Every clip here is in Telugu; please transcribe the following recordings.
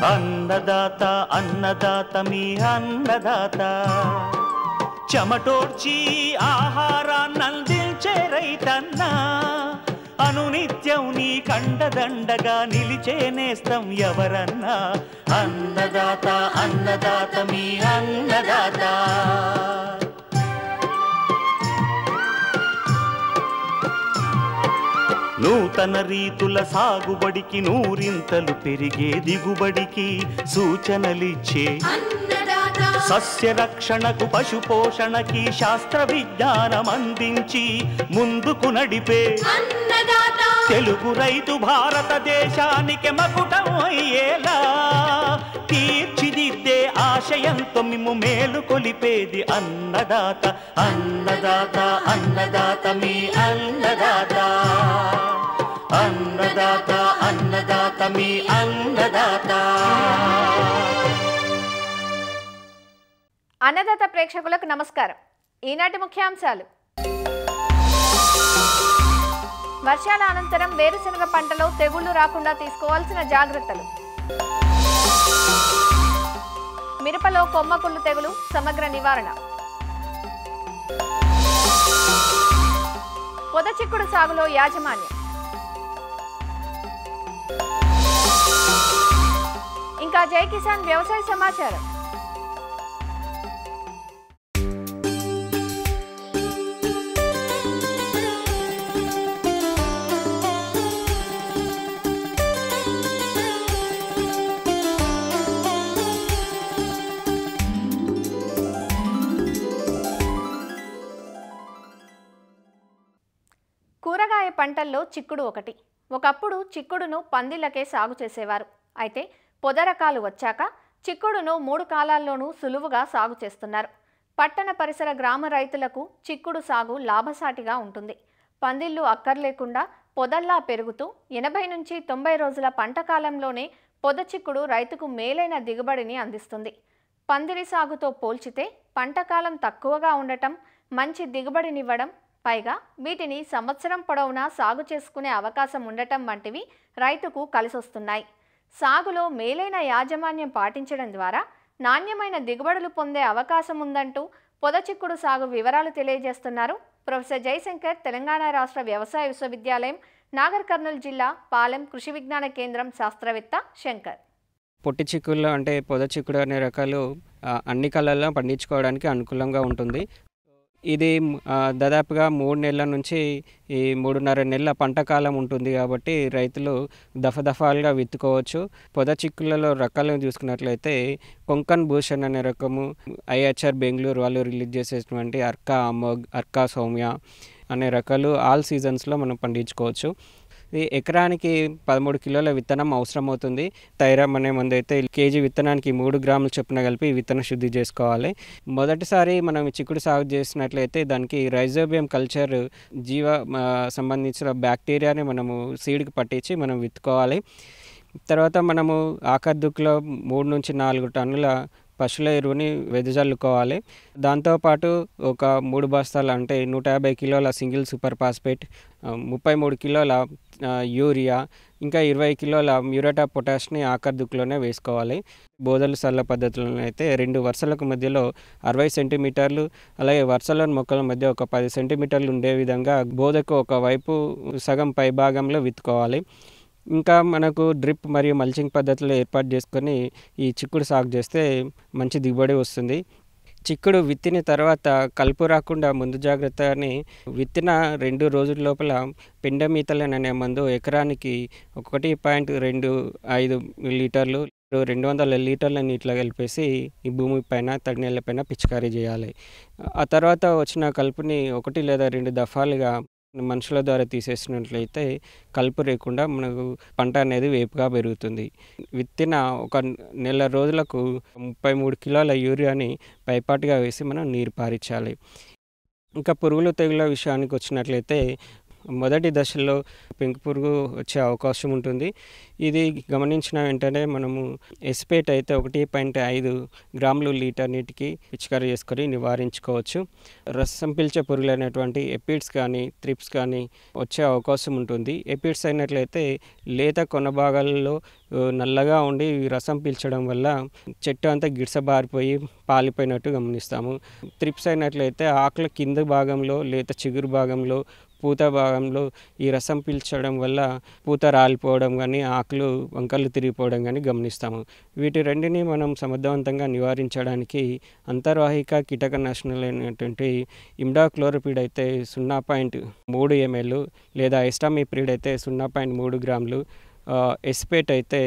అన్నదాత అన్నదాత మీ అన్నదాత చెమటోడ్చి ఆహారాన్నందించే రైతన్నా అనునిత్యం నీ కండదండగా నిలిచే నేస్తం ఎవరన్నా అన్నదాత అన్నదాత మీ అన్నదాత నూతన రీతుల సాగుబడికి నూరింతలు పెరిగే దిగుబడికి సూచనలిచ్చే సస్య రక్షణకు పశు పోషణకి శాస్త్ర విజ్ఞానం అందించి ముందుకు నడిపే తెలుగు రైతు భారతదేశానికి మకుటం అయ్యేలా తీర్చిదిద్దే ఆశయంతో మిమ్ము మేలు కొలిపేది అన్నదాత అన్నదాత అన్నదాత మీ అన్నదాత అన్నదాత అన్నదాత మీ అన్నదాత. అన్నదాత ప్రేక్షకులకు నమస్కారం. ఈనాటి ముఖ్యాంశాలు: వర్షాల అనంతరం వేరుశనగ పంటలో తెగుళ్లు రాకుండా తీసుకోవాల్సిన జాగ్రత్తలు, మిరపలో కొమ్మకుళ్ళు తెగులు సమగ్ర నివారణ, పొద చిక్కుడు సాగులో యాజమాన్యం, ఇంకా జై కిసాన్ వ్యవసాయ సమాచారం. కూరగాయ పంటల్లో చిక్కుడు ఒకటి. ఒకప్పుడు చిక్కుడును పందిళ్ళకే సాగు చేసేవారు. అయితే పొద రకాలు వచ్చాక చిక్కుడును 3 కాలాల్లోనూ సులువుగా సాగు చేస్తున్నారు. పట్టణ పరిసర గ్రామ రైతులకు చిక్కుడు సాగు లాభసాటిగా ఉంటుంది. పందిళ్ళు అక్కర్లేకుండా పొదల్లా పెరుగుతూ 80 నుంచి 90 రోజుల పంట కాలంలోనే పొద చిక్కుడు రైతుకు మేలైన దిగుబడిని అందిస్తుంది. పందిరి సాగుతో పోల్చితే పంటకాలం తక్కువగా ఉండటం, మంచి దిగుబడినివ్వడం, పైగా వీటిని సంవత్సరం పొడవునా సాగు చేసుకునే అవకాశం ఉండటం వంటివి రైతుకు కలిసొస్తున్నాయి. సాగులో మేలైన యాజమాన్యం పాటించడం ద్వారా నాణ్యమైన దిగుబడులు పొందే అవకాశం ఉందంటూ పొద చిక్కుడు సాగు వివరాలు తెలియజేస్తున్నారు ప్రొఫెసర్ జయశంకర్, తెలంగాణ రాష్ట్ర వ్యవసాయ విశ్వవిద్యాలయం, నాగర్ కర్నూలు జిల్లా పాలెం కృషి విజ్ఞాన కేంద్రం శాస్త్రవేత్త శంకర్. పొట్టి చిక్కుళ్ళు అంటే పొద చిక్కుడు అనే రకాలు అన్ని కాలాల్లో పండించుకోవడానికి అనుకూలంగా ఉంటుంది. ఇది దాదాపుగా 3 నెలల నుంచి 3.5 నెలల పంట కాలం ఉంటుంది కాబట్టి రైతులు దఫాలుగా విత్తుకోవచ్చు. పొద చిక్కులలో రకాలను చూసుకున్నట్లయితే కొంకన్ భూషణ్ అనే రకము, ఐహెచ్ఆర్ బెంగళూరు వాళ్ళు రిలీజ్ చేసేటువంటి అర్కా అమోగ్, అర్కా సౌమ్య అనే రకాలు ఆల్ సీజన్స్లో మనం పండించుకోవచ్చు. ఇది ఎకరానికి 13 కిలోల విత్తనం అవసరం అవుతుంది. థైరామ్ అనే మందు అయితే కేజీ విత్తనానికి 3 గ్రాముల చొప్పున కలిపి విత్తన శుద్ధి చేసుకోవాలి. మొదటిసారి మనం చిక్కుడు సాగు చేసినట్లయితే దానికి రైజోబియం కల్చర్ సంబంధించిన బ్యాక్టీరియాని మనము సీడ్కి పట్టించి మనం విత్తుకోవాలి. తర్వాత మనము ఆఖరి దుక్కులో 3 నుంచి 4 టన్నుల పశువుల ఎరువుని వెదజల్లుకోవాలి. దాంతోపాటు ఒక 3 బస్తాలు అంటే 150 కిలోల సింగిల్ సూపర్ ఫాస్ఫేట్, 33 కిలోల యూరియా, ఇంకా 20 కిలోల మ్యూరేట్ ఆఫ్ పొటాష్ని ఆఖరి దుక్కులోనే వేసుకోవాలి. బోదలు సల్ల పద్ధతిలో అయితే 2 వరుసలకు మధ్యలో 60 సెంటీమీటర్లు, అలాగే వరుసలోని మొక్కల మధ్య ఒక 10 సెంటీమీటర్లు ఉండే విధంగా బోదకు ఒకవైపు సగం పై భాగంలో విత్తుకోవాలి. ఇంకా మనకు డ్రిప్ మరియు మల్చింగ్ పద్ధతిలో ఏర్పాటు చేసుకొని ఈ చిక్కుడు సాగు చేస్తే మంచి దిగుబడి వస్తుంది. చిక్కుడు విత్తిన తర్వాత కలుపు రాకుండా ముందు జాగ్రత్తని విత్తిన 2 రోజుల లోపల పెండమీథలిన్ అనే మందు ఎకరానికి 1.25 లీటర్లు 200 లీటర్ల నీటిలో కలిపేసి ఈ భూమి పైన, తడి నేలపైన పిచికారీ చేయాలి. ఆ తర్వాత వచ్చిన కలుపుని 1 లేదా 2 దఫాలుగా మనుషుల ద్వారా తీసేసినట్లయితే కలుపు లేకుండా మనకు పంట అనేది వేపుగా పెరుగుతుంది. విత్తిన 1 నెల రోజులకు 33 కిలోల యూరియాని పైపాటుగా వేసి మనం నీరు పారించాలి. ఇంకా పురుగుల తెగుల విషయానికి వచ్చినట్లయితే మొదటి దశలో పెంకు పురుగు వచ్చే అవకాశం ఉంటుంది. ఇది గమనించిన వెంటనే మనము ఎస్పేట్ అయితే 1.5 గ్రాములు లీటర్ నీటికి పిచికారీ చేసుకొని నివారించుకోవచ్చు. రసం పీల్చే పురుగులైనటువంటి ఎపిడ్స్ కానీ త్రిప్స్ కానీ వచ్చే అవకాశం ఉంటుంది. ఎపిడ్స్ అయినట్లయితే లేత కొన భాగాల్లో నల్లగా ఉండి రసం పీల్చడం వల్ల చెట్టు అంతా గిడసబారిపోయి పాలిపోయినట్టు గమనిస్తాము. త్రిప్స్ అయినట్లయితే ఆకుల కింద భాగంలో లేత చిగురు భాగంలో పూత భాగంలో ఈ రసం పీల్చడం వల్ల పూత రాలిపోవడం కానీ ఆకులు వంకలు తిరిగిపోవడం కానీ గమనిస్తాము. వీటి రెండిని మనం సమర్థవంతంగా నివారించడానికి అంతర్వాహిక కీటకనాశనాలైనటువంటి ఇమిడాక్లోప్రిడ్ అయితే 0.3 ml లేదా ఎస్టామిప్రిడ్ అయితే 0.3 గ్రాములు, ఎస్పేట్ అయితే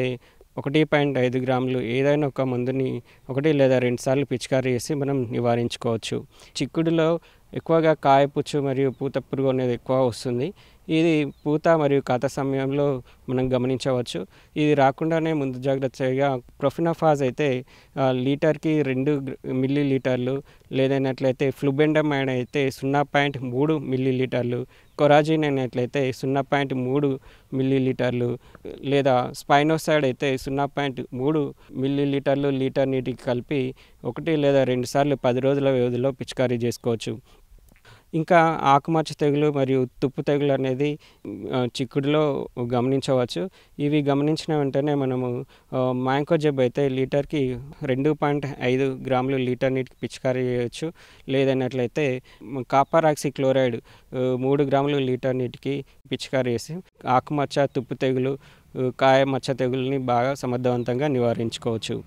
1.5 గ్రాములు ఏదైనా ఒక మందుని 1 లేదా 2 సార్లు పిచికారీ చేసి మనం నివారించుకోవచ్చు. చిక్కుడులో ఎక్కువగా కాయపుచ్చు మరియు పూత పురుగు అనేది ఎక్కువ వస్తుంది. ఇది పూత మరియు కాత సమయంలో మనం గమనించవచ్చు. ఇది రాకుండానే ముందు జాగ్రత్తగా ప్రొఫినోఫాజ్ అయితే లీటర్కి 2 మిల్లీలీటర్లు, లేదన్నట్లయితే ఫ్లూబెండమైడ్ అయితే 0.3 మిల్లీలీటర్లు, కొరాజిన్ అయినట్లయితే 0.3 మిల్లీలీటర్లు, లేదా స్పైనోసైడ్ అయితే 0.3 మిల్లీలీటర్లు లీటర్ నీటికి కలిపి 1 లేదా 2 సార్లు 10 రోజుల వ్యవధిలో పిచికారీ చేసుకోవచ్చు. ఇంకా ఆకుమచ్చ తెగులు మరియు తుప్పు తెగులు అనేది చిక్కుడులో గమనించవచ్చు. ఇవి గమనించిన వెంటనే మనము మ్యాంకోజెబ్ అయితే లీటర్కి 2.5 గ్రాములు లీటర్ నీటికి పిచికారీ చేయవచ్చు. లేదన్నట్లయితే కాపర్ ఆక్సిక్లోరైడ్ 3 గ్రాములు లీటర్ నీటికి పిచికారీ చేసి ఆకుమచ్చ తుప్పు తెగులు కాయ మచ్చ తెగులని బాగా సమర్థవంతంగా నివారించుకోవచ్చు.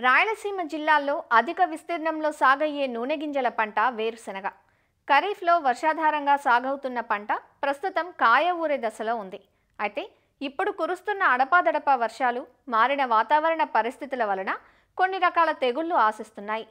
రాయలసీమ జిల్లాల్లో అధిక విస్తీర్ణంలో సాగయ్యే నూనె గింజల పంట వేరుశెనగ. ఖరీఫ్లో వర్షాధారంగా సాగవుతున్న పంట ప్రస్తుతం కాయ ఊరే దశలో ఉంది. అయితే ఇప్పుడు కురుస్తున్న అడపాదడపా వర్షాలు, మారిన వాతావరణ పరిస్థితుల వలన కొన్ని రకాల తెగుళ్లు ఆశిస్తున్నాయి.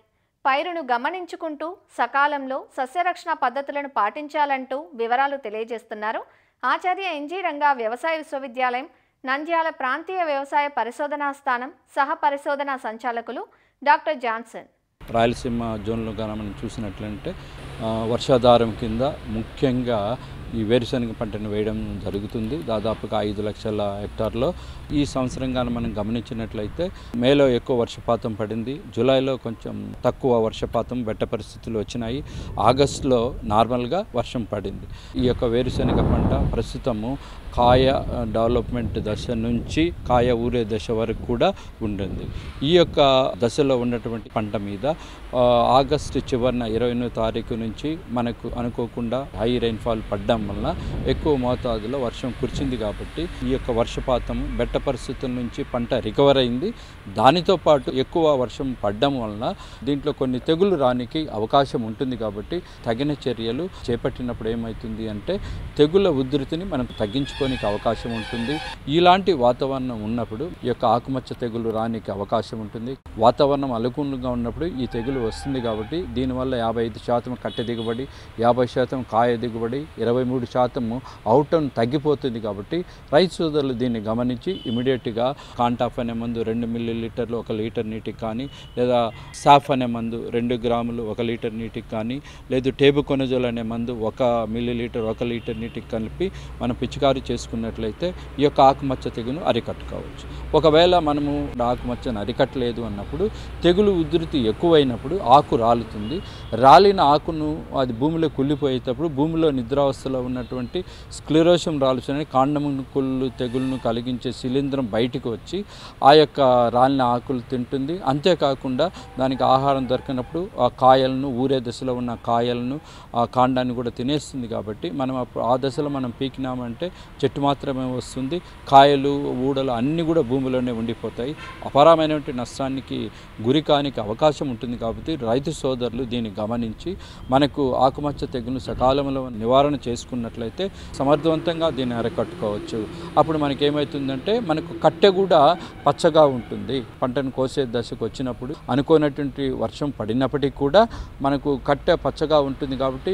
పైరును గమనించుకుంటూ సకాలంలో సస్యరక్షణ పద్ధతులను పాటించాలంటూ వివరాలు తెలియజేస్తున్నారు ఆచార్య ఎన్జీ రంగా వ్యవసాయ విశ్వవిద్యాలయం నంద్యాల ప్రాంతీయ వ్యవసాయ పరిశోధనా స్థానం సహ పరిశోధనా సంచాలకులు డాక్టర్ జాన్సన్. రాయలసీమ జోన్లో కానీ మనం చూసినట్లయితే వర్షాధారం కింద ముఖ్యంగా ఈ వేరుశనగ పంటను వేయడం జరుగుతుంది. దాదాపుగా 5 లక్షల హెక్టార్లో. ఈ సంవత్సరం కానీ మనం గమనించినట్లయితే మేలో ఎక్కువ వర్షపాతం పడింది, జూలైలో కొంచెం తక్కువ వర్షపాతం బెట్ట పరిస్థితులు వచ్చినాయి, ఆగస్టులో నార్మల్గా వర్షం పడింది. ఈ యొక్క వేరుశనగ పంట ప్రస్తుతము కాయ డెవలప్మెంట్ దశ నుంచి కాయ ఊరే దశ వరకు కూడా ఉంటుంది. ఈ యొక్క దశలో ఉన్నటువంటి పంట మీద ఆగస్టు చివరిన 28వ తారీఖు నుంచి మనకు అనుకోకుండా హై రైన్ఫాల్ పడ్డం వలన ఎక్కువ మోతాదులో వర్షం కురిచింది. కాబట్టి ఈ యొక్క వర్షపాతం బెట్ట పరిస్థితుల నుంచి పంట రికవర్ అయింది. దానితో పాటు ఎక్కువ వర్షం పడ్డం వలన దీంట్లో కొన్ని తెగులు రానికి అవకాశం ఉంటుంది. కాబట్టి తగిన చర్యలు చేపట్టినప్పుడు ఏమవుతుంది అంటే తెగుళ్ళ ఉధృతిని మనం తగ్గించుకోనికి అవకాశం ఉంటుంది. ఇలాంటి వాతావరణం ఉన్నప్పుడు ఈ యొక్క ఆకుమచ్చ తెగులు రానికి అవకాశం ఉంటుంది. వాతావరణం అనుకూలంగా ఉన్నప్పుడు ఈ తెగులు వస్తుంది. కాబట్టి దీనివల్ల 55% కట్టె దిగుబడి, 50% కాయ దిగుబడి, 23% అవుటౌన్ తగ్గిపోతుంది. కాబట్టి రైతు సోదరులు దీన్ని గమనించి ఇమీడియట్గా కాంటాఫ్ అనే మందు 2 మిల్లీలీటర్లు 1 లీటర్ నీటికి కానీ, లేదా సాఫ్ అనే మందు 2 గ్రాములు 1 లీటర్ నీటికి కానీ, లేదు టేబుకొనజోల్ అనే మందు 1 మిల్లీలీటర్ 1 లీటర్ నీటికి కలిపి మనం పిచికారీ చేసుకున్నట్లయితే ఈ యొక్క ఆకుమచ్చ తెగును అరికట్టుకోవచ్చు. ఒకవేళ మనము ఆకుమచ్చను అరికట్టలేదు అన్నప్పుడు తెగులు ఉధృతి ఎక్కువైనప్పుడు ఆకు రాలుతుంది. రాలిన ఆకును అది భూమిలో కుళ్ళిపోయేటప్పుడు భూమిలో నిద్రావస్థలో ఉన్నటువంటి స్క్లెరోసియం రాలుచని కాండముకుళ్ళు తెగులను కలిగించే శిలీంధ్రం బయటికి వచ్చి ఆ యొక్క రాలిన ఆకులు తింటుంది. అంతేకాకుండా దానికి ఆహారం దొరికినప్పుడు ఆ కాయలను ఊరే దశలో ఉన్న కాయలను ఆ కాండాన్ని కూడా తినేస్తుంది. కాబట్టి మనం ఆ దశలో మనం పీకినామంటే చెట్టు మాత్రమే వస్తుంది, కాయలు ఊడలు అన్నీ కూడా భూమిలోనే ఉండిపోతాయి. అపారమైనటువంటి నష్టానికి గురి కానికి అవకాశం ఉంటుంది. కాబట్టి రైతు సోదరులు దీన్ని గమనించి మనకు ఆకుమచ్చ తెగులు సకాలంలో నివారణ చేసుకున్నట్లయితే సమర్థవంతంగా దీన్ని అరికట్టుకోవచ్చు. అప్పుడు మనకేమవుతుందంటే మనకు కట్టె కూడా పచ్చగా ఉంటుంది. పంటను కోసే దశకు వచ్చినప్పుడు అనుకోనటువంటి వర్షం పడినప్పటికీ కూడా మనకు కట్టె పచ్చగా ఉంటుంది. కాబట్టి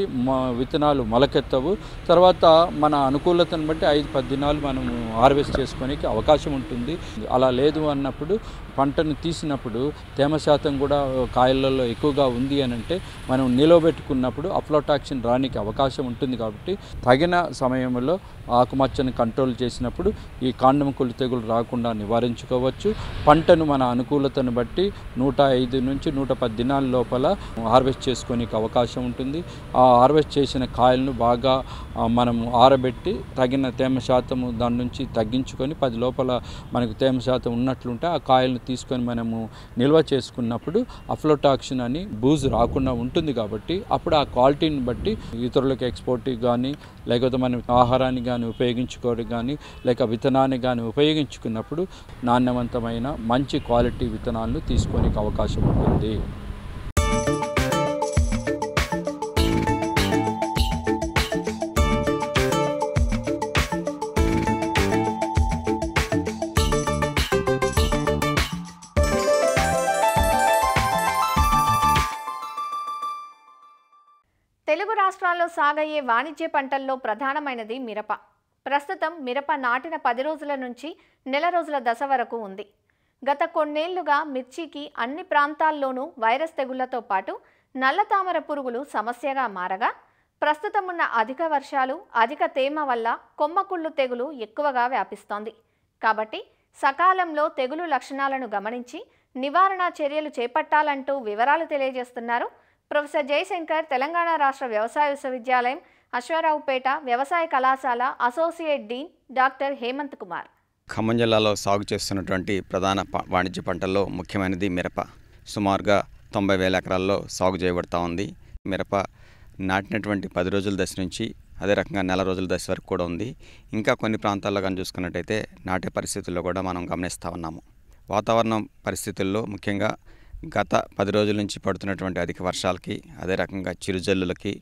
విత్తనాలు మొలకెత్తవు. తర్వాత మన అనుకూలతను బట్టి 5-10 దినాలు మనము హార్వెస్ట్ చేసుకోనికి అవకాశం ఉంటుంది. అలా లేదు అన్నప్పుడు పంటను తీసినప్పుడు తేమ శాతం కూడా కాయలలో ఎక్కువగా ఉంది అని అంటే మనం నిలవబెట్టుకున్నప్పుడు అఫ్లాటాక్సిన్ రానికి అవకాశం ఉంటుంది. కాబట్టి తగిన సమయంలో ఆకుమచ్చను కంట్రోల్ చేసినప్పుడు ఈ కాండం కుళ్ళు తెగులు రాకుండా నివారించుకోవచ్చు. పంటను మన అనుకూలతను బట్టి 105 నుంచి 110 దినాల లోపల హార్వెస్ట్ చేసుకోనికి అవకాశం ఉంటుంది. ఆ హార్వెస్ట్ చేసిన కాయలను బాగా మనము ఆరబెట్టి తగిన తేమ శాతము దాని నుంచి తగ్గించుకొని 10 లోపల మనకు తేమ శాతం ఉన్నట్లుంటే ఆ కాయలను తీసుకొని మనము నిల్వ చేసుకున్నప్పుడు అఫ్లోటాక్సిన్ అని బూజు రాకుండా ఉంటుంది. కాబట్టి అప్పుడు ఆ క్వాలిటీని బట్టి ఇతరులకు ఎక్స్పోర్ట్కి కానీ లేకపోతే మనం ఆహారాన్ని కానీ ఉపయోగించుకోవడం కానీ లేక విత్తనాన్ని కానీ ఉపయోగించుకున్నప్పుడు నాణ్యవంతమైన మంచి క్వాలిటీ విత్తనాలను తీసుకోనికి అవకాశం ఉంటుంది. తెలుగు రాష్ట్రాల్లో సాగయ్యే వాణిజ్య పంటల్లో ప్రధానమైనది మిరప. ప్రస్తుతం మిరప నాటిన 10 రోజుల నుంచి నెల రోజుల దశ వరకు ఉంది. గత కొన్నేళ్లుగా మిర్చికి అన్ని ప్రాంతాల్లోనూ వైరస్ తెగుళ్లతో పాటు నల్లతామర పురుగులు సమస్యగా మారగా, ప్రస్తుతం ఉన్న అధిక వర్షాలు, అధిక తేమ వల్ల కొమ్మకుళ్ళు తెగులు ఎక్కువగా వ్యాపిస్తోంది. కాబట్టి సకాలంలో తెగులు లక్షణాలను గమనించి నివారణ చర్యలు చేపట్టాలంటూ వివరాలు తెలియజేస్తున్నారు ప్రొఫెసర్ జయశంకర్, తెలంగాణ రాష్ట్ర వ్యవసాయ విశ్వవిద్యాలయం, అశ్వారావుపేట వ్యవసాయ కళాశాల associate dean doctor Hemanth Kumar. Khammam జిల్లాలో సాగు చేస్తున్నటువంటి ప్రధాన వాణిజ్య పంటల్లో ముఖ్యమైనది మిరప. సుమారుగా 90,000 ఎకరాల్లో సాగు చేయబడతా ఉంది. మిరప నాటినటువంటి 10 రోజుల దశ నుంచి అదే రకంగా నెల రోజుల దశ వరకు కూడా ఉంది. ఇంకా కొన్ని ప్రాంతాల్లో కానీ చూసుకున్నట్టయితే నాటే పరిస్థితుల్లో కూడా మనం గమనిస్తూ ఉన్నాము. వాతావరణం పరిస్థితుల్లో ముఖ్యంగా గత 10 రోజుల నుంచి పడుతున్నటువంటి అధిక వర్షాలకి, అదే రకంగా చిరుజల్లులకి,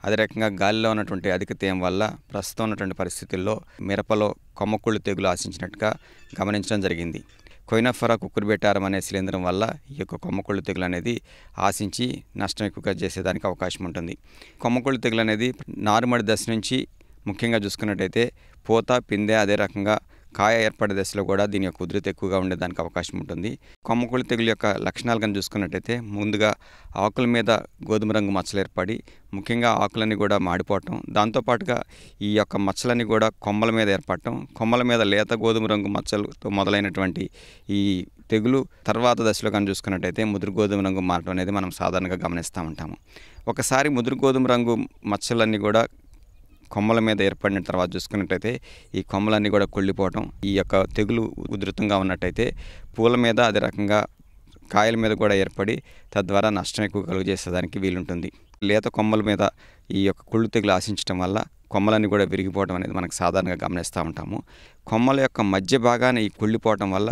అదే రకంగా గాలిలో ఉన్నటువంటి అధిక తేమ వల్ల ప్రస్తుతం ఉన్నటువంటి పరిస్థితుల్లో మిరపలో కొమ్మకుళ్ళు తెగులు ఆశించినట్టుగా గమనించడం జరిగింది. కొయినోఫెరా కుకుర్బిటేరం అనే శిలీంధ్రం వల్ల ఈ యొక్క కొమ్మకుళ్ళు తెగులు అనేది ఆశించి నష్టం ఎక్కువగా చేసేదానికి అవకాశం ఉంటుంది. కొమ్మకుళ్ళు తెగులు అనేది నారుమడి దశ నుంచి ముఖ్యంగా చూసుకున్నట్టయితే పూత, పిందె, అదే రకంగా కాయ ఏర్పడే దశలో కూడా దీని యొక్క ఉధృతి ఎక్కువగా ఉండేదానికి అవకాశం ఉంటుంది. కొమ్మకుళ్ళు తెగులు యొక్క లక్షణాలు కానీ చూసుకున్నట్టయితే ముందుగా ఆకుల మీద గోధుమ రంగు మచ్చలు ఏర్పడి ముఖ్యంగా ఆకులన్నీ కూడా మాడిపోవటం, దాంతోపాటుగా ఈ యొక్క మచ్చలన్నీ కూడా కొమ్మల మీద ఏర్పడటం, కొమ్మల మీద లేత గోధుమ రంగు మచ్చలతో మొదలైనటువంటి ఈ తెగులు తర్వాత దశలో కానీ చూసుకున్నట్టయితే ముదురు గోధుమ రంగు మారటం అనేది మనం సాధారణంగా గమనిస్తూ ఉంటాము. ఒకసారి ముదురు గోధుమ రంగు మచ్చలన్నీ కూడా కొమ్మల మీద ఏర్పడిన తర్వాత చూసుకున్నట్టయితే ఈ కొమ్మలన్నీ కూడా కుళ్ళిపోవటం, ఈ యొక్క తెగులు ఉధృతంగా ఉన్నట్టయితే పూల మీద అదే రకంగా కాయల మీద కూడా ఏర్పడి తద్వారా నష్టం ఎక్కువ కలుగజేసేదానికి వీలుంటుంది. లేత కొమ్మల మీద ఈ యొక్క కుళ్ళు తెగులు ఆశించడం వల్ల కొమ్మలన్నీ కూడా విరిగిపోవడం అనేది మనకు సాధారణంగా గమనిస్తూ ఉంటాము. కొమ్మల యొక్క మధ్య భాగాన్ని ఈ కుళ్ళిపోవటం వల్ల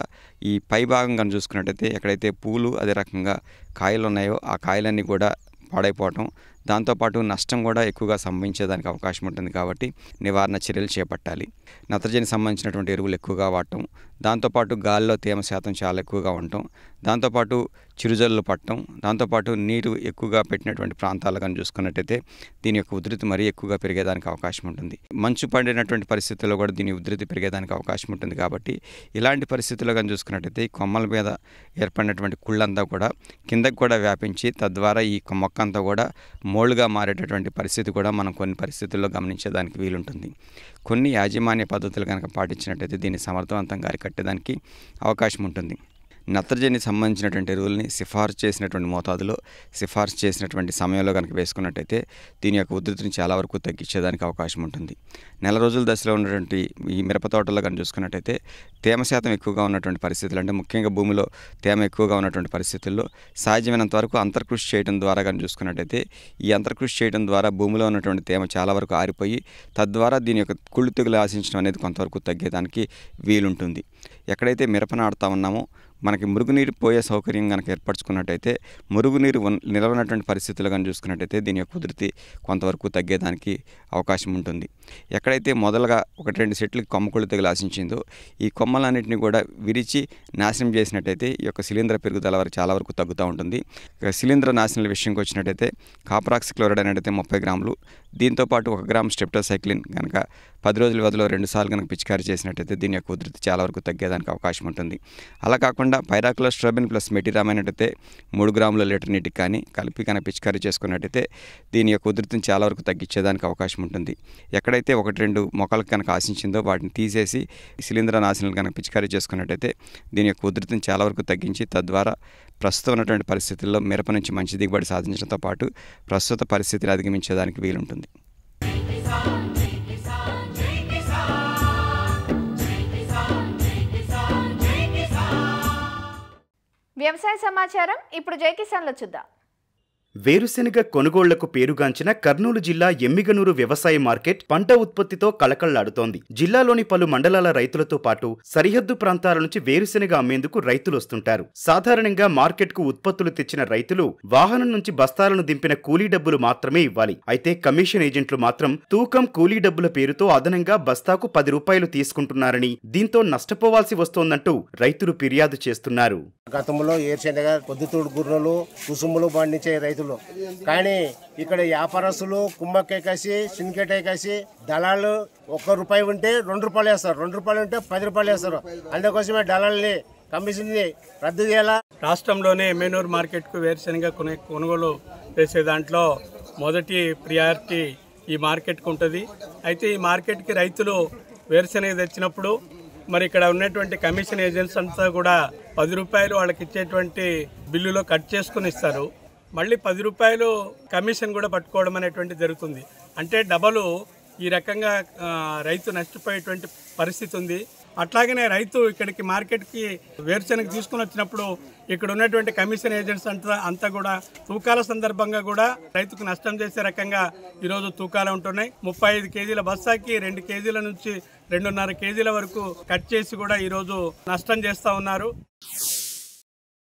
ఈ పై భాగం కానీ చూసుకున్నట్టయితే ఎక్కడైతే పూలు అదే రకంగా కాయలు ఉన్నాయో ఆ కాయలన్నీ కూడా పాడైపోవటం, దాంతోపాటు నష్టం కూడా ఎక్కువగా సంభవించేదానికి అవకాశం ఉంటుంది. కాబట్టి నివారణ చర్యలు చేపట్టాలి. నత్రజని సంబంధించినటువంటి ఎరువులు ఎక్కువగా వాడటం, దాంతోపాటు గాలిలో తేమ శాతం చాలా ఎక్కువగా ఉండటం, దాంతోపాటు చిరుజల్లు పట్టడం, దాంతోపాటు నీరు ఎక్కువగా పెట్టినటువంటి ప్రాంతాలు కానీ చూసుకున్నట్టయితే దీని యొక్క ఉధృతి మరీ ఎక్కువగా పెరిగేదానికి అవకాశం ఉంటుంది. మంచు పడినటువంటి పరిస్థితుల్లో కూడా దీని ఉధృతి పెరిగేదానికి అవకాశం ఉంటుంది. కాబట్టి ఇలాంటి పరిస్థితుల్లో కానీ చూసుకున్నట్టయితే కొమ్మల మీద ఏర్పడినటువంటి కుళ్ళంతా కూడా కిందకు కూడా వ్యాపించి తద్వారా ఈ మొక్క అంతా కూడా మోళ్ళుగా మారేటటువంటి పరిస్థితి కూడా మనం కొన్ని పరిస్థితుల్లో గమనించేదానికి వీలుంటుంది. కొన్ని యాజమాన్య పద్ధతులు కనుక పాటించినట్టయితే దీన్ని సమర్థవంతంగా అరికట్టేదానికి అవకాశం ఉంటుంది. నత్రజని సంబంధించినటువంటి ఎరువుల్ని సిఫార్సు చేసినటువంటి మోతాదులో సిఫార్సు చేసినటువంటి సమయంలో కనుక వేసుకున్నట్టయితే దీని యొక్క ఉధృతిని చాలా వరకు తగ్గించేదానికి అవకాశం ఉంటుంది. నెల రోజుల దశలో ఉన్నటువంటి ఈ మిరప తోటల్లో కనుక చూసుకున్నట్టయితే తేమ శాతం ఎక్కువగా ఉన్నటువంటి పరిస్థితులు, అంటే ముఖ్యంగా భూమిలో తేమ ఎక్కువగా ఉన్నటువంటి పరిస్థితుల్లో సాధ్యమైనంత వరకు అంతర్కృషి చేయడం ద్వారా కానీ చూసుకున్నట్టయితే ఈ అంతర్కృషి చేయడం ద్వారా భూమిలో ఉన్నటువంటి తేమ చాలా వరకు ఆరిపోయి తద్వారా దీని యొక్క కుళ్ళు తెగులు ఆశించడం అనేది కొంతవరకు తగ్గేదానికి వీలుంటుంది. ఎక్కడైతే మిరప నాటుతా ఉన్నామో మనకి మురుగునీరు పోయే సౌకర్యం కనుక ఏర్పరచుకున్నట్టయితే మురుగునీరు నిలవనటువంటి పరిస్థితులు కానీ చూసుకున్నట్టయితే దీని యొక్క కుదిరితే కొంతవరకు తగ్గేదానికి అవకాశం ఉంటుంది. ఎక్కడైతే మొదలుగా 1-2 సెట్లకి కొమ్మకుళ్ళు తెగులు ఆశించిందో ఈ కొమ్మలన్నింటినీ కూడా విరిచి నాశనం చేసినట్టయితే ఈ యొక్క శిలీంధ్ర పెరుగుదల వరకు చాలా వరకు తగ్గుతూ ఉంటుంది. శిలీంధ్ర నాశనాల విషయంకి వచ్చినట్టయితే కాపరాక్సిక్లోరైడ్ అనేది 30 గ్రాములు, దీంతోపాటు 1 గ్రామ్ స్ట్రెప్టోసైక్లిన్ కనుక 10 రోజుల వ్యవధిలో 2 సార్లు కనుక పిచికారీ చేసినట్టయితే దీని యొక్క ఉధృతి చాలా వరకు తగ్గేదానికి అవకాశం ఉంటుంది. అలా కాకుండా పైరాక్లోస్ట్రోబిన్ ప్లస్ మెటిరామైనట్టయితే 3 గ్రాముల లీటర్ నీటికి కానీ కలిపి కనుక పిచికారీ చేసుకున్నట్టయితే దీని యొక్క ఉధృతిని చాలా వరకు తగ్గించేదానికి అవకాశం ఉంటుంది. ఎక్కడైతే 1-2 మొక్కలకు కనుక ఆశించిందో వాటిని తీసేసి శిలీంధ్ర నాశనాలు కనుక పిచికారీ చేసుకున్నట్టయితే దీని యొక్క ఉధృతిని చాలా వరకు తగ్గించి తద్వారా ప్రస్తుతం ఉన్నటువంటి పరిస్థితుల్లో మిరప నుంచి మంచి దిగుబడి సాధించడంతో పాటు ప్రస్తుత పరిస్థితిని అధిగమించేదానికి వీలుంటుంది. వ్యవసాయ సమాచారం ఇప్పుడు జై కిసాన్లో చూద్దాం. వేరుశెనగ కొనుగోళ్లకు పేరుగాంచిన కర్నూలు జిల్లా ఎమ్మిగనూరు వ్యవసాయ మార్కెట్ పంట ఉత్పత్తితో కళకళ్లాడుతోంది. జిల్లాలోని పలు మండలాల రైతులతో పాటు సరిహద్దు ప్రాంతాల నుంచి వేరుశెనగ అమ్మేందుకు రైతులు వస్తుంటారు. సాధారణంగా మార్కెట్కు ఉత్పత్తులు తెచ్చిన రైతులు వాహనం నుంచి బస్తాలను దింపిన కూలీ డబ్బులు మాత్రమే ఇవ్వాలి. అయితే కమిషన్ ఏజెంట్లు మాత్రం తూకం కూలీ డబ్బుల పేరుతో అదనంగా బస్తాకు 10 రూపాయలు తీసుకుంటున్నారని, దీంతో నష్టపోవాల్సి వస్తోందంటూ రైతులు ఫిర్యాదు చేస్తున్నారు. గతంలో ఏరుశెనగ, పొద్దుతూడు గుర్రలు, కుసుములు పండించే రైతులు, కానీ ఇక్కడ వ్యాపారస్తులు కుమ్మక్కేసి సిండికేటేసి దళాలు 1 రూపాయి ఉంటే 2 రూపాయలు వేస్తారు, 2 రూపాయలు ఉంటే 10 రూపాయలు వేస్తారు. అందుకోసమే దళాలని కమిషన్ రద్దు చేయాలా. రాష్ట్రంలోనే ఎమ్మెనూరు మార్కెట్కు వేరుశెనగ కొనుగోలు చేసే దాంట్లో మొదటి ప్రియారిటీ ఈ మార్కెట్కు ఉంటుంది. అయితే ఈ మార్కెట్కి రైతులు వేరుశెనగ తెచ్చినప్పుడు మరి ఇక్కడ ఉన్నటువంటి కమిషన్ ఏజెంట్స్ అంతా కూడా 10 రూపాయలు వాళ్ళకి ఇచ్చేటువంటి బిల్లులో కట్ చేసుకుని ఇస్తారు. మళ్ళీ 10 రూపాయలు కమిషన్ కూడా పట్టుకోవడం అనేటువంటి జరుగుతుంది. అంటే డబలు ఈ రకంగా రైతు నష్టపోయేటువంటి పరిస్థితి ఉంది. అట్లాగనే రైతు ఇక్కడికి మార్కెట్కి వేరుశెనగ తీసుకుని వచ్చినప్పుడు ఇక్కడ ఉన్నటువంటి కమిషన్ ఏజెంట్స్ అంతా కూడా తూకాల సందర్భంగా కూడా రైతుకు నష్టం చేసే రకంగా ఈరోజు తూకాలు ఉంటున్నాయి. 35 కేజీల బస్తాకి 2 కేజీల నుంచి 2.5 కేజీల వరకు కట్ చేసి కూడా ఈరోజు నష్టం చేస్తూ ఉన్నారు.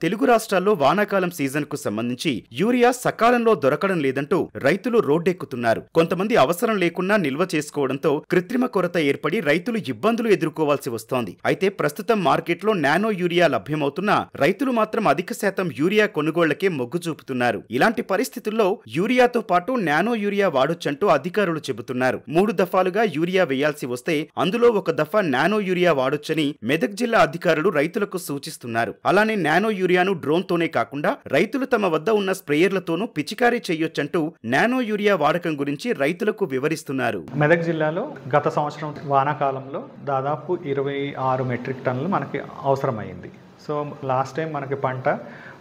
తెలుగు రాష్ట్రాల్లో వానాకాలం సీజన్కు సంబంధించి యూరియా సకాలంలో దొరకడం లేదంటూ రైతులు రోడ్డెక్కుతున్నారు. కొంతమంది అవసరం లేకున్నా నిల్వ చేసుకోవడంతో కృత్రిమ కొరత ఏర్పడి రైతులు ఇబ్బందులు ఎదుర్కోవాల్సి వస్తోంది. అయితే ప్రస్తుతం మార్కెట్లో నానో యూరియా లభ్యమవుతున్నా రైతులు మాత్రం అధిక శాతం యూరియా కొనుగోళ్లకే మొగ్గు చూపుతున్నారు. ఇలాంటి పరిస్థితుల్లో యూరియాతో పాటు నానో యూరియా వాడొచ్చంటూ అధికారులు చెబుతున్నారు. 3 దఫాలుగా యూరియా వేయాల్సి వస్తే అందులో 1 దఫా నానో యూరియా వాడొచ్చని మెదక్ జిల్లా అధికారులు రైతులకు సూచిస్తున్నారు. అలానే నానో యూరియాను డ్రోన్తోనే కాకుండా రైతులు తమ వద్ద ఉన్న స్ప్రేయర్లతోనూ పిచికారీ చేయొచ్చంటూ నానో యూరియా వాడకం గురించి రైతులకు వివరిస్తున్నారు. మెదక్ జిల్లాలో గత సంవత్సరం వానాకాలంలో దాదాపు 26 మెట్రిక్ టన్నులు మనకి అవసరమైంది. సో లాస్ట్ టైం మనకి పంట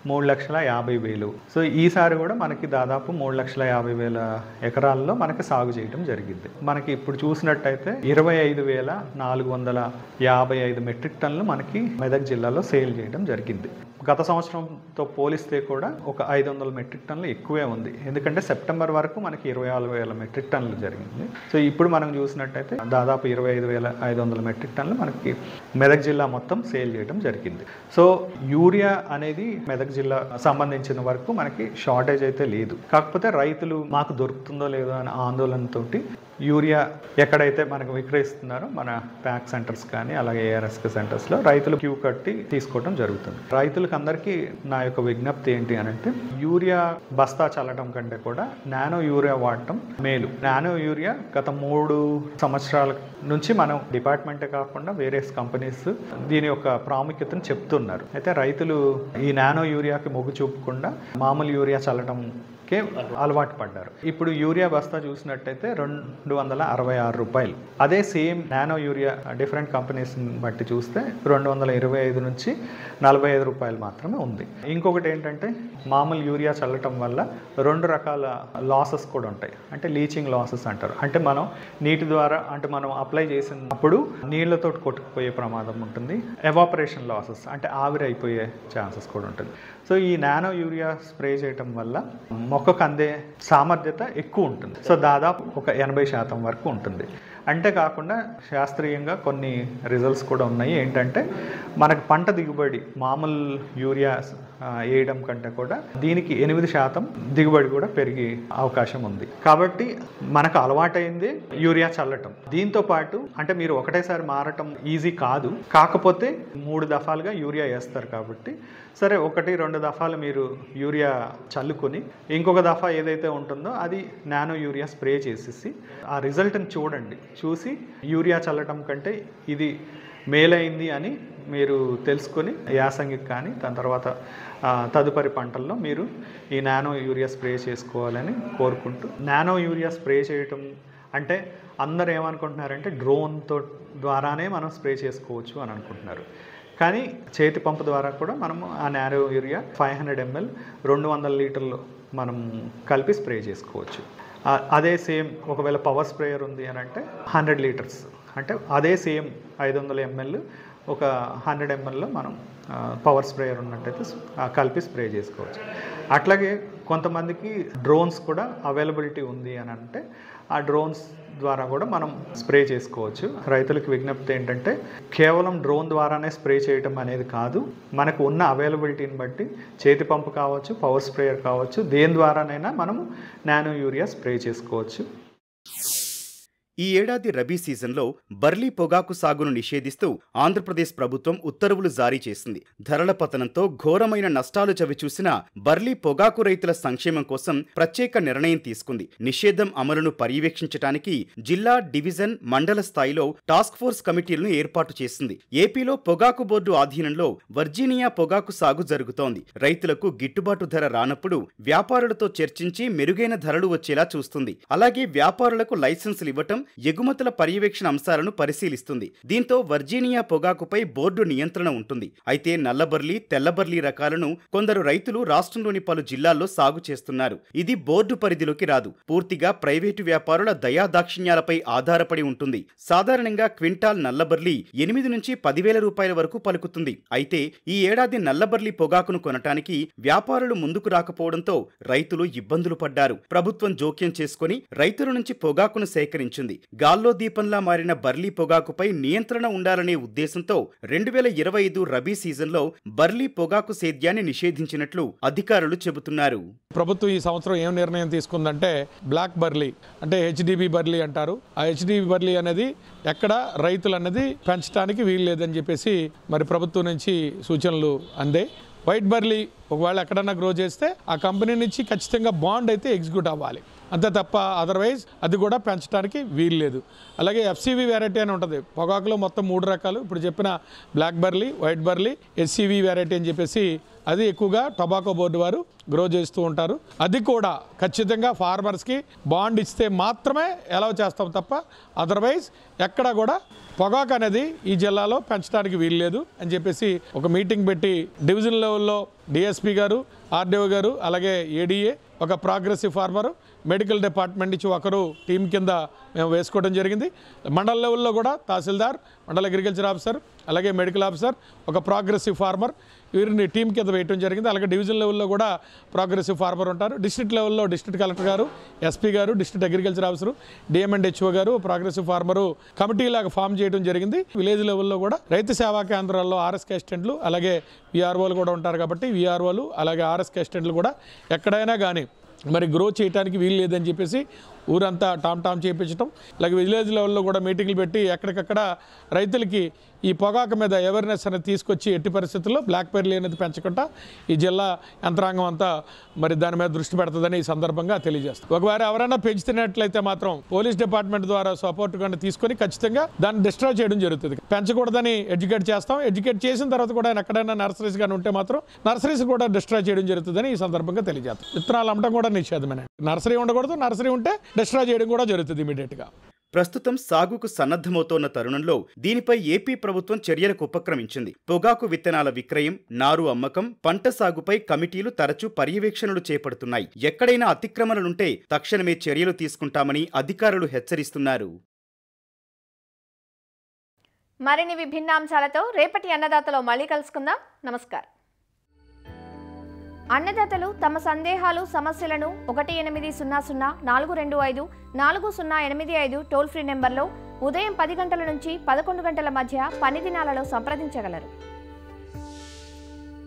3,50,000. సో ఈసారి కూడా మనకి దాదాపు 3,50,000 ఎకరాల్లో మనకి సాగు చేయడం జరిగింది. మనకి ఇప్పుడు చూసినట్టయితే 25,455 మెట్రిక్ టన్నులు మనకి మెదక్ జిల్లాలో సేల్ చేయడం జరిగింది. గత సంవత్సరంతో పోలిస్తే కూడా ఒక 500 మెట్రిక్ టన్నులు ఎక్కువే ఉంది. ఎందుకంటే సెప్టెంబర్ వరకు మనకి 24,000 మెట్రిక్ టన్నులు జరిగింది. సో ఇప్పుడు మనం చూసినట్టయితే దాదాపు 25,500 మెట్రిక్ టన్నులు మనకి మెదక్ జిల్లా మొత్తం సేల్ చేయడం జరిగింది. సో యూరియా అనేది మెదక్ జిల్లా సంబంధించిన వరకు మనకి షార్టేజ్ అయితే లేదు. కాకపోతే రైతులు మాకు దొరుకుతుందో లేదో అనే ఆందోళనతోటి యూరియా ఎక్కడైతే మనకు విక్రయిస్తున్నారో మన ప్యాక్ సెంటర్స్ కానీ అలాగే ఏఆర్ఎస్కే సెంటర్స్లో రైతులు క్యూ కట్టి తీసుకోవడం జరుగుతుంది. రైతులకు అందరికీ నా యొక్క విజ్ఞప్తి ఏంటి అనంటే యూరియా బస్తా చల్లడం కంటే కూడా నానో యూరియా వాడటం మేలు. నానో యూరియా గత 3 సంవత్సరాల నుంచి మనం డిపార్ట్మెంటే కాకుండా వేరే కంపెనీస్ దీని యొక్క ప్రాముఖ్యతను చెప్తున్నారు. అయితే రైతులు ఈ నానో యూరియాకి మొగ్గు చూపకుండా మామూలు యూరియా చల్లడం కే అలవాటు పడ్డారు. ఇప్పుడు యూరియా బస్తా చూసినట్టయితే 266 రూపాయలు. అదే సేమ్ నానో యూరియా డిఫరెంట్ కంపెనీస్ని బట్టి చూస్తే 225 నుంచి 45 రూపాయలు మాత్రమే ఉంది. ఇంకొకటి ఏంటంటే మామూలు యూరియా చల్లటం వల్ల 2 రకాల లాసెస్ కూడా ఉంటాయి. అంటే లీచింగ్ లాసెస్ అంటారు. అంటే మనం నీటి ద్వారా అంటే మనం అప్లై చేసినప్పుడు నీళ్లతో కొట్టుకుపోయే ప్రమాదం ఉంటుంది. ఎవాపరేషన్ లాసెస్ అంటే ఆవిరి అయిపోయే ఛాన్సెస్ కూడా ఉంటుంది. సో ఈ నానో యూరియా స్ప్రే చేయటం వల్ల మొక్కకు అందే సామర్థ్యత ఎక్కువ ఉంటుంది. సో దాదాపు ఒక 80% వరకు ఉంటుంది. అంతేకాకుండా శాస్త్రీయంగా కొన్ని రిజల్ట్స్ కూడా ఉన్నాయి. ఏంటంటే మనకు పంట దిగుబడి మామూలు యూరియా వేయడం కంటే కూడా దీనికి 8% దిగుబడి కూడా పెరిగే అవకాశం ఉంది. కాబట్టి మనకు అలవాటైంది యూరియా చల్లటం. దీంతో పాటు అంటే మీరు ఒకటేసారి మారటం ఈజీ కాదు, కాకపోతే 3 దఫాలుగా యూరియా వేస్తారు. కాబట్టి సరే 1-2 దఫాలు మీరు యూరియా చల్లుకొని ఇంకొక దఫా ఏదైతే ఉంటుందో అది నానో యూరియా స్ప్రే చేసేసి ఆ రిజల్ట్ని చూడండి. చూసి యూరియా చల్లటం కంటే ఇది మేలైంది అని మీరు తెలుసుకొని యాసంగికి కానీ దాని తర్వాత తదుపరి పంటల్లో మీరు ఈ నానో యూరియా స్ప్రే చేసుకోవాలని కోరుకుంటూ, నానో యూరియా స్ప్రే చేయటం అంటే అందరూ ఏమనుకుంటున్నారంటే డ్రోన్తో ద్వారానే మనం స్ప్రే చేసుకోవచ్చు అని అనుకుంటున్నారు. కానీ చేతి పంపు ద్వారా కూడా మనము ఆ నానో యూరియా 500 ml 200 లీటర్లు మనం కలిపి స్ప్రే చేసుకోవచ్చు. అదే సేమ్ ఒకవేళ పవర్ స్ప్రేయర్ ఉంది అని అంటే 100 లీటర్స్ అంటే అదే సేమ్ 500 ml ఒక 100 mlలో మనం పవర్ స్ప్రేయర్ ఉన్నట్టయితే కలిపి స్ప్రే చేసుకోవచ్చు. అట్లాగే కొంతమందికి డ్రోన్స్ కూడా అవైలబిలిటీ ఉంది అని అంటే ఆ డ్రోన్స్ ద్వారా కూడా మనం స్ప్రే చేసుకోవచ్చు. రైతులకు విజ్ఞప్తి ఏంటంటే కేవలం డ్రోన్ ద్వారానే స్ప్రే చేయటం అనేది కాదు, మనకు ఉన్న అవైలబిలిటీని బట్టి చేతి పంపు కావచ్చు, పవర్ స్ప్రేయర్ కావచ్చు, దేని ద్వారానైనా మనము నానో యూరియా స్ప్రే చేసుకోవచ్చు. ఈ ఏడాది రబీ సీజన్లో బర్లీ పొగాకు సాగును నిషేధిస్తూ ఆంధ్రప్రదేశ్ ప్రభుత్వం ఉత్తర్వులు జారీ చేసింది. ధరల పతనంతో ఘోరమైన నష్టాలు చవిచూసిన బర్లీ పొగాకు రైతుల సంక్షేమం కోసం ప్రత్యేక నిర్ణయం తీసుకుంది. నిషేధం అమలును పర్యవేక్షించడానికి జిల్లా, డివిజన్, మండల స్థాయిలో టాస్క్ ఫోర్స్ కమిటీలను ఏర్పాటు చేసింది. ఏపీలో పొగాకు బోర్డు ఆధీనంలో వర్జీనియా పొగాకు సాగు జరుగుతోంది. రైతులకు గిట్టుబాటు ధర రానప్పుడు వ్యాపారులతో చర్చించి మెరుగైన ధరలు వచ్చేలా చూస్తుంది. అలాగే వ్యాపారులకు లైసెన్సులు ఇవ్వటం, ఎగుమతుల పర్యవేక్షణ అంశాలను పరిశీలిస్తుంది. దీంతో వర్జీనియా పొగాకుపై బోర్డు నియంత్రణ ఉంటుంది. అయితే నల్లబర్లీ, తెల్లబర్లీ రకాలను కొందరు రైతులు రాష్ట్రంలోని పలు జిల్లాల్లో సాగు చేస్తున్నారు. ఇది బోర్డు పరిధిలోకి రాదు. పూర్తిగా ప్రైవేటు వ్యాపారుల దయాదాక్షిణ్యాలపై ఆధారపడి ఉంటుంది. సాధారణంగా క్వింటాల్ నల్లబర్లీ 8 నుంచి 10,000 రూపాయల వరకు పలుకుతుంది. అయితే ఈ ఏడాది నల్లబర్లీ పొగాకును కొనటానికి వ్యాపారులు ముందుకు రాకపోవడంతో రైతులు ఇబ్బందులు పడ్డారు. ప్రభుత్వం జోక్యం చేసుకుని రైతుల నుంచి పొగాకును సేకరించింది. గాల్లో దీపంలా మారిన బర్లీ పొగాకుపై నియంత్రణ ఉండాలనే ఉద్దేశంతో 2025 రబీ సీజన్లో బర్లీ పొగాకు సేద్యాన్ని నిషేధించినట్లు అధికారులు చెబుతున్నారు. ప్రభుత్వం ఈ సంవత్సరం ఏం నిర్ణయం తీసుకుందంటే బ్లాక్ బర్లీ అంటే HDB బర్లీ అంటారు. ఆ HDB బర్లీ అనేది ఎక్కడ రైతులు అన్నది పెంచడానికి వీలు లేదని చెప్పేసి మరి ప్రభుత్వం నుంచి సూచనలు అందే. వైట్ బర్లీ ఒకవేళ ఎక్కడన్నా గ్రో చేస్తే ఆ కంపెనీ నుంచి ఖచ్చితంగా బాండ్ అయితే ఎగ్జిక్యూట్ అవ్వాలి, అంతే తప్ప అదర్వైజ్ అది కూడా పెంచడానికి వీలు లేదు. అలాగే FCV వెరైటీ అని ఉంటుంది. పొగాకులో మొత్తం 3 రకాలు, ఇప్పుడు చెప్పిన black burley, white burley, SCV variety అని చెప్పేసి అది ఎక్కువగా టొబాకో బోర్డు వారు గ్రో చేస్తూ ఉంటారు. అది కూడా ఖచ్చితంగా ఫార్మర్స్కి బాండ్ ఇస్తే మాత్రమే అలౌ చేస్తాం తప్ప అదర్వైజ్ ఎక్కడ కూడా పొగాకు అనేది ఈ జిల్లాలో పెంచడానికి వీలు లేదు అని చెప్పేసి ఒక మీటింగ్ పెట్టి డివిజన్ లెవెల్లో DSP గారు, RDO గారు, అలాగే ADA, ఒక ప్రోగ్రెసివ్ ఫార్మరు, మెడికల్ డిపార్ట్మెంట్ నుంచి ఒకరు టీం కింద మేము వేసుకోవడం జరిగింది. మండల లెవెల్లో కూడా తహసీల్దార్, మండల అగ్రికల్చర్ ఆఫీసర్, అలాగే మెడికల్ ఆఫీసర్, ఒక ప్రోగ్రెసివ్ ఫార్మర్ వీరిని టీం కింద వేయడం జరిగింది. అలాగే డివిజన్ లెవెల్లో కూడా ప్రోగ్రెసివ్ ఫార్మర్ ఉంటారు. డిస్ట్రిక్ట్ లెవెల్లో డిస్ట్రిక్ట్ కలెక్టర్ గారు, SP గారు, డిస్ట్రిక్ట్ అగ్రికల్చర్ ఆఫీసరు, DM&HO గారు ప్రోగ్రెసివ్ ఫార్మరు కమిటీ లాగా ఫామ్ చేయడం జరిగింది. విలేజ్ లెవెల్లో కూడా రైతు సేవా కేంద్రాల్లో RSK అసిస్టెంట్లు, అలాగే VROలు కూడా ఉంటారు. కాబట్టి VROలు అలాగే RSK అసిస్టెంట్లు కూడా ఎక్కడైనా కానీ మరి గ్రో చేయడానికి వీలు లేదని చెప్పేసి ఊరంతా టామ్ టామ్ చేయించడం, అలాగే విలేజ్ లెవెల్లో కూడా మీటింగ్లు పెట్టి ఎక్కడికక్కడ రైతులకి ఈ పొగాకు మీద అవేర్నెస్ అనేది తీసుకొచ్చి ఎట్టి పరిస్థితుల్లో బ్లాక్ బెర్రీ అనేది పెంచకుండా ఈ జిల్లా యంత్రాంగం అంతా మరి దాని మీద దృష్టి పెడుతుందని ఈ సందర్భంగా తెలియజేస్తాం. ఒకవేళ ఎవరైనా పెంచుతున్నట్లయితే మాత్రం పోలీస్ డిపార్ట్మెంట్ ద్వారా సపోర్ట్ కానీ తీసుకొని ఖచ్చితంగా దాన్ని డిస్ట్రాయ్ చేయడం జరుగుతుంది. పెంచకూడదని ఎడ్యుకేట్ చేస్తాం. ఎడ్యుకేట్ చేసిన తర్వాత కూడా ఎక్కడైనా నర్సరీస్ కానీ ఉంటే మాత్రం నర్సరీస్ కూడా డిస్ట్రాయ్ చేయడం జరుగుతుందని ఈ సందర్భంగా తెలియజేస్తాం. విత్తనాలు అమ్మడం కూడా నిషేధమేనండి. నర్సరీ ఉండకూడదు, నర్సరీ ఉంటే డిస్ట్రాయ్ చేయడం కూడా జరుగుతుంది ఇమీడియట్గా. ప్రస్తుతం సాగుకు సన్నద్ధమవుతోన్న తరుణంలో దీనిపై ఏపీ ప్రభుత్వం చర్యలకు ఉపక్రమించింది. పొగాకు విత్తనాల విక్రయం, నారు అమ్మకం, పంట సాగుపై కమిటీలు తరచూ పర్యవేక్షణలు చేపడుతున్నాయి. ఎక్కడైనా అతిక్రమణలుంటే తక్షణమే చర్యలు తీసుకుంటామని అధికారులు హెచ్చరిస్తున్నారు. మరిన్ని విభిన్న అంశాలతో రేపటి అన్నదాతలో మళ్ళీ కలుసుకుందాం. నమస్కారం. అన్నదాతలు తమ సందేహాలు, సమస్యలను 1800-425-4085 టోల్ ఫ్రీ నెంబర్లో ఉదయం 10 గంటల నుంచి 11 గంటల మధ్య పని దినాలలో సంప్రదించగలరు.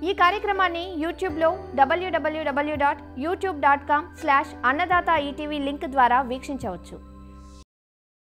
ఈ కార్యక్రమాన్ని యూట్యూబ్లో www.youtube.com/annadaata ETV లింక్ ద్వారా వీక్షించవచ్చు.